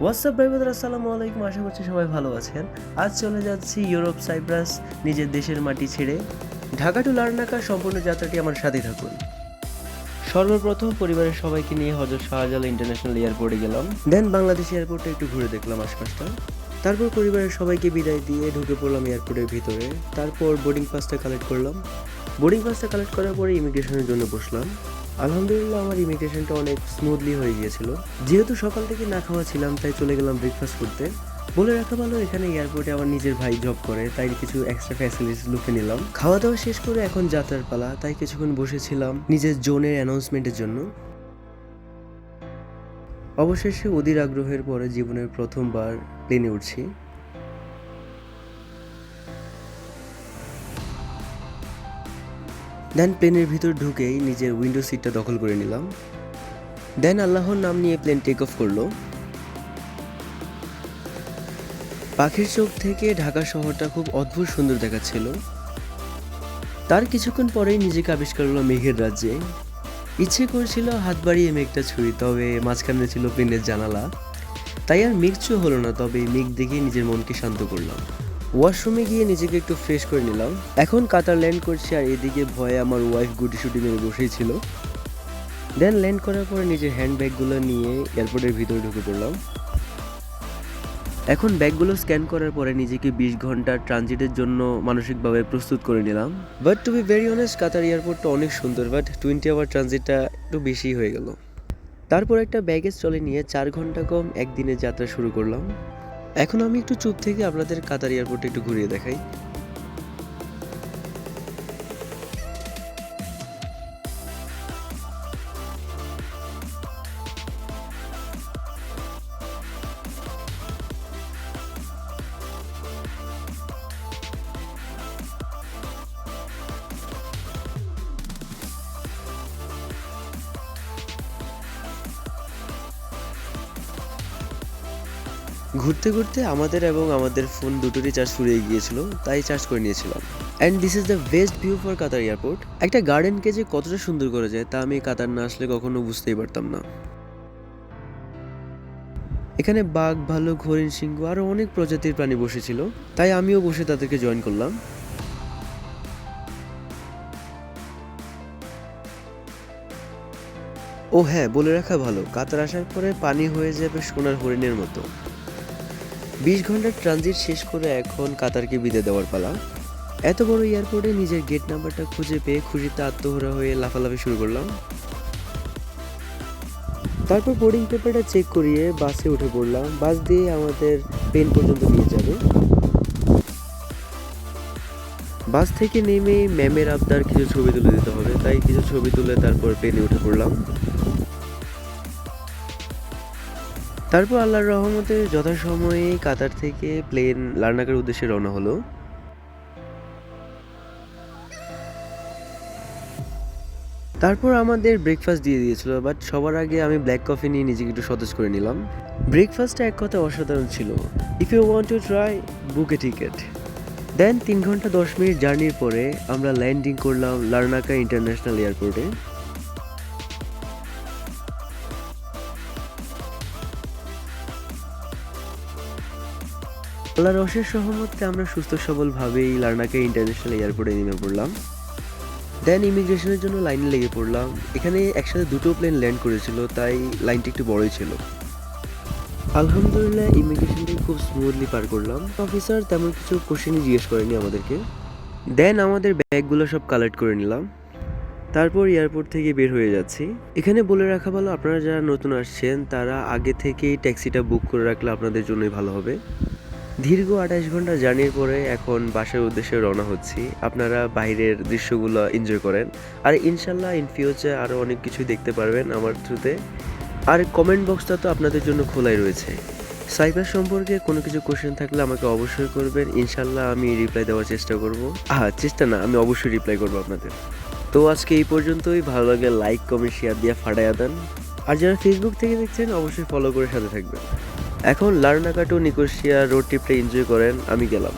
WhatsApp ভাই বোনেরা, আসসালামু আলাইকুম। আশা করছি সবাই ভালো আছেন। আজ চলে যাচ্ছি ইউরোপ সাইপ্রাস, নিজের দেশের মাটি ছেড়ে। ঢাকা টু লার্নাকা সম্পূর্ণ যাত্রাটি আমার সাথেই থাকুন। সর্বপ্রথম পরিবারের সবাইকে নিয়ে হযরত শাহজালাল ইন্টারন্যাশনাল এয়ারপোর্টে গেলাম। দেন বাংলাদেশ এয়ারপোর্টে একটু ঘুরে দেখলাম আশপাশটা। তারপর পরিবারের সবাইকে বিদায় দিয়ে ঢুকে পড়লাম এয়ারপোর্টের ভিতরে। তারপর বোর্ডিং পাসটা কালেক্ট করলাম। বোর্ডিং পাসটা কালেক্ট করার পরে ইমিগ্রেশনের জন্য বসলাম। আলহামদুলিল্লাহ, আমার ইমিগ্রেশনটা অনেক স্মুথলি হয়ে গিয়েছিল। যেহেতু সকাল থেকে না খাওয়া ছিলাম, তাই চলে গেলাম ব্রেকফাস্ট করতে। বলে রাখা ভালো, এখানে এয়ারপোর্টে আমার নিজের ভাই জব করে, তাই কিছু এক্সট্রা ফ্যাসিলিটিস লুফে নিলাম। খাওয়া দাওয়া শেষ করে এখন যাত্রার পালা, তাই কিছুক্ষণ বসেছিলাম নিজের জোনের অ্যানাউন্সমেন্টের জন্য। অবশেষে অধীর আগ্রহের পরে জীবনের প্রথমবার প্লেনে উঠছি। দেন প্লেনের ভিতর ঢুকেই নিজের উইন্ডো সিটটা দখল করে নিলাম। দেন আল্লাহর নাম নিয়ে প্লেন টেক অফ করলো। পাখির চোখ থেকে ঢাকা শহরটা খুব অদ্ভুত সুন্দর দেখাচ্ছিল। তার কিছুক্ষণ পরেই নিজেকে আবিষ্কার হলো মেঘের রাজ্যে। ইচ্ছে করছিল হাত বাড়িয়ে মেঘটা ছুঁই, তবে মাঝখানে ছিল প্লেনের জানালা, তাই আর মেঘ ছুঁ হলো না। তবে মেঘ দেখে নিজের মনকে শান্ত করলাম। ওয়াশরুমে গিয়ে নিজেকে একটু ফ্রেশ করে নিলাম। এখন কাতার ল্যান্ড করছি, আর এদিকে ভয়ে আমার ওয়াইফ গুটি শুটি মেরে বসেই ছিল। দেন ল্যান্ড করার পরে নিজের হ্যান্ড ব্যাগগুলো নিয়ে এয়ারপোর্টের ভিতরে ঢুকে পড়লাম। এখন ব্যাগগুলো স্ক্যান করার পরে নিজেকে 20 ঘন্টার ট্রানজিটের জন্য মানসিকভাবে প্রস্তুত করে নিলাম। But to be very honest, Qatar এয়ারপোর্টটা অনেক সুন্দর, বাট 20 আওয়ার ট্রানজিটটা একটু বেশি হয়ে গেল। তারপর একটা ব্যাগেজ ট্রলি নিয়ে 4 ঘন্টা কম একদিনের যাত্রা শুরু করলাম। এখন আমি একটু চুপ থেকে আপনাদের কাতার এয়ারপোর্টে একটু ঘুরিয়ে দেখাই। ঘুরতে ঘুরতে আমাদের এবং আমাদের ফোন দুটোরই চার্জ ফুরিয়ে গিয়েছিল, তাই চার্জ করে নিয়েছিলাম। And this is the best view for Qatar airport. একটা গার্ডেনকে যে কতটা সুন্দর করে যায়, তা আমি কাতার না আসলে কখনো বুঝতেই পারতাম না। এখানে বাঘ, ভালুক, হরিণ, সিংহ আরও অনেক প্রজাতির প্রাণী বসেছিল, তাই আমিও বসে তাদেরকে জয়েন করলাম। ও হ্যাঁ, বলে রাখা ভালো, কাতার আসার পরে পানি হয়ে যাবে সোনার হরিণের মতো। 20 ঘন্টার ট্রানজিট শেষ করে এখন কাতারকে বিদায় দেওয়ার পালা। এত বড় এয়ারপোর্টে নিজের গেট নাম্বারটা খুঁজে পেয়ে খুশিতে আত্মহরা হয়ে লাফালাফি শুরু করলাম। তারপর বোর্ডিং পেপারটা চেক করিয়ে বাসে উঠে পড়লাম। বাস দিয়ে আমাদের প্লেন পর্যন্ত নিয়ে যাবে। বাস থেকে নেমে ম্যামের আবদার কিছু ছবি তুলে দিতে হবে, তাই কিছু ছবি তুলে তারপর প্লেনে উঠে পড়লাম। তারপর আল্লাহর রহমতে যথাসময়ে কাতার থেকে প্লেন লার্নাকার উদ্দেশ্যে রওনা হলো। তারপর আমাদের ব্রেকফাস্ট দিয়ে দিয়েছিল, বাট সবার আগে আমি ব্ল্যাক কফি নিয়ে নিজেকে একটু সতেজ করে নিলাম। ব্রেকফাস্টটা এক কথায় অসাধারণ ছিল। If you want to try, book a ticket. Then 3 ঘন্টা 10 মিনিট জার্নির পরে আমরা ল্যান্ডিং করলাম লার্নাকা ইন্টারন্যাশনাল এয়ারপোর্টে। আল্লাহর অশেষ রহমতে আমরা সুস্থ সবলভাবেই লার্নাকা ইন্টারন্যাশনাল এয়ারপোর্টে নেমে পড়লাম। দেন ইমিগ্রেশনের জন্য লাইনে লেগে পড়লাম। এখানে একসাথে দুটো প্লেন ল্যান্ড করেছিল, তাই লাইনটা একটু বড়ই ছিল। আলহামদুলিল্লাহ, ইমিগ্রেশনটি খুব স্মুথলি পার করলাম। অফিসার তেমন কিছু কোশ্চেনই জিজ্ঞেস করেনি আমাদেরকে। দেন আমাদের ব্যাগগুলো সব কালেক্ট করে নিলাম। তারপর এয়ারপোর্ট থেকে বের হয়ে যাচ্ছি। এখানে বলে রাখা ভালো, আপনারা যারা নতুন আসছেন তারা আগে থেকেই ট্যাক্সিটা বুক করে রাখলে আপনাদের জন্যই ভালো হবে। দীর্ঘ 28 ঘন্টা জার্নির পরে এখন বাসার উদ্দেশ্যে রওনা হচ্ছি। আপনারা বাইরের দৃশ্যগুলো এনজয় করেন, আর ইনশাল্লাহ ইন ফিউচার আরও অনেক কিছুই দেখতে পারবেন আমার থ্রুতে। আর কমেন্ট বক্সটা তো আপনাদের জন্য খোলাই রয়েছে। সাইপ্রাস সম্পর্কে কোনো কিছু কোশ্চেন থাকলে আমাকে অবশ্যই করবেন, ইনশাল্লাহ আমি রিপ্লাই দেওয়ার চেষ্টা করব। চেষ্টা না, আমি অবশ্যই রিপ্লাই করবো আপনাদের। তো আজকে এই পর্যন্তই। ভালো লাগলে লাইক, কমেন্ট, শেয়ার দিয়ে ফাটাইয়া দেন। আর যারা ফেসবুক থেকে দেখছেন অবশ্যই ফলো করে সাথে থাকবেন। এখন লার্নাকা টু নিকোসিয়া রোড ট্রিপটা এনজয় করেন, আমি গেলাম।